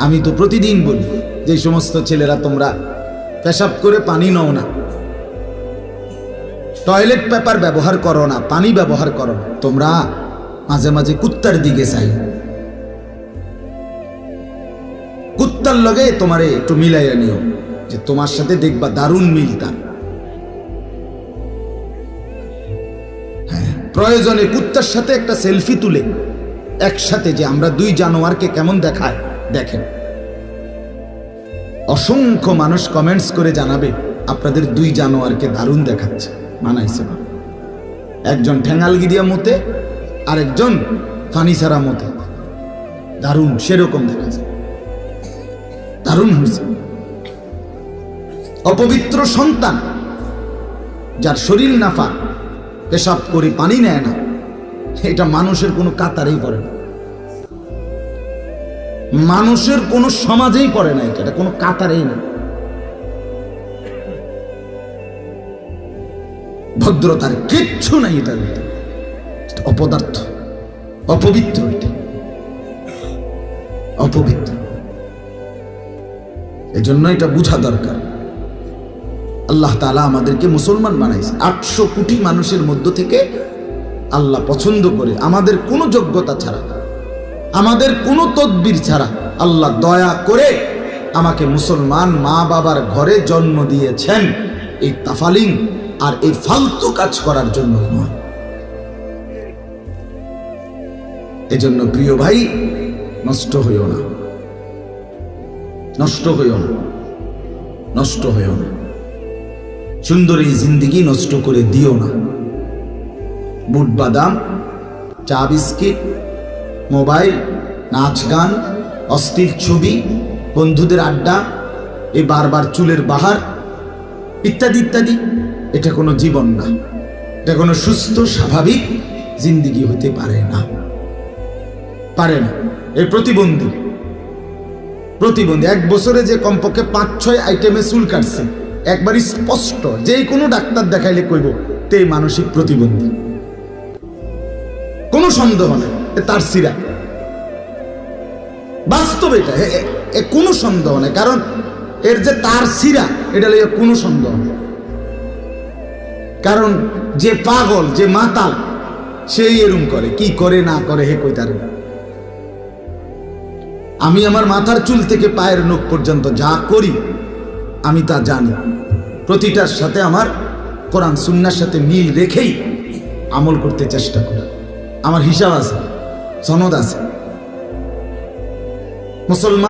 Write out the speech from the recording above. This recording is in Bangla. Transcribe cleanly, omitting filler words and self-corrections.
আমি তো প্রতিদিন বলি যে সমস্ত ছেলেরা তোমরা পেশাব করে পানি নাও না, টয়লেট পেপার ব্যবহার করো না, পানি ব্যবহার করো না, তোমরা মাঝে মাঝে কুত্তার দিকে চাই, কুত্তার লগে তোমারে একটু মিলাইয়া নিও, যে তোমার সাথে দেখবা দারুণ মিল তার। হ্যাঁ, প্রয়োজনে কুত্তার সাথে একটা সেলফি তুলে একসাথে যে আমরা দুই জানোয়ারকে কেমন দেখায় দেখেন। অসংখ্য মানুষ কমেন্টস করে জানাবে আপনাদের দুই জানোয়ারকে দারুণ দেখাচ্ছে, মানাইছে না। একজন ঠ্যাঙালগিরিয়া মতে, আরেকজন ফানিসারা মতে, দারুণ সেরকম দেখাচ্ছে, দারুণ হয়েছে। অপবিত্র সন্তান যার শরীর নাফা, পেশাব করে পানি নেয় না, এটা মানুষের কোনো কাতারেই পড়ে না, মানুষের কোনো সমাজেই পড়ে না, এটা কোনো কাতারেই না। ভদ্রতার কিচ্ছু নাই এটার ভিতরে, অপদার্থ, অপবিত্র, এটা অপবিত্র। এজন্য এটা বুঝা দরকার। আল্লাহ তাআলা আমাদেরকে মুসলমান বানাইছে। 800 কোটি মানুষের মধ্য থেকে আল্লাহ পছন্দ করে, আমাদের কোনো যোগ্যতা ছাড়া, আমাদের কোনো তদবির ছাড়া আল্লাহ দয়া করে আমাকে মুসলমান মা বাবার ঘরে জন্ম দিয়েছেন, এই তাফালিং আর এই ফালতু কাজ করার জন্য নয়। এজন্য প্রিয় ভাই, নষ্ট হইও না, নষ্ট হইও না, নষ্ট হইও না। সুন্দর এই জিন্দেগি নষ্ট করে দিও না। বুট বাদাম, চা বিস্কিট, মোবাইল, নাচ গান, অস্থির ছবি, বন্ধুদের আড্ডা, এই বারবার চুলের বাহার ইত্যাদি ইত্যাদি, এটা কোনো জীবন না, এটা কোনো সুস্থ স্বাভাবিক জিন্দেগি হতে পারে না, পারে না। এই প্রতিবন্ধী 1 বছরে যে কমপক্ষে 5-6 আইটেমে চুল কাটছে, একবারই স্পষ্ট, যে কোনো ডাক্তার দেখাইলে কইব তে মানসিক প্রতিবন্ধী, কোনো সন্দেহ নেই, তার সিরা বাস্তব, এটা কোনো সন্দেহ নেই। কারণ এর যে তার সিরা, এটা লইয়া কোনো সন্দেহ নেই। কারণ যে পাগল, যে মাতাল, সেই এরম করে, কি করে না করে হে কইতারে। আমি আমার মাথার চুল থেকে পায়ের নখ পর্যন্ত যা করি আমি তা জানি, প্রতিটার সাথে আমার কোরআন সুন্নাহর সাথে মিল রেখেই আমল করতে চেষ্টা করি। আমার হিসাব আছে, সনদ আছে। মুসলমান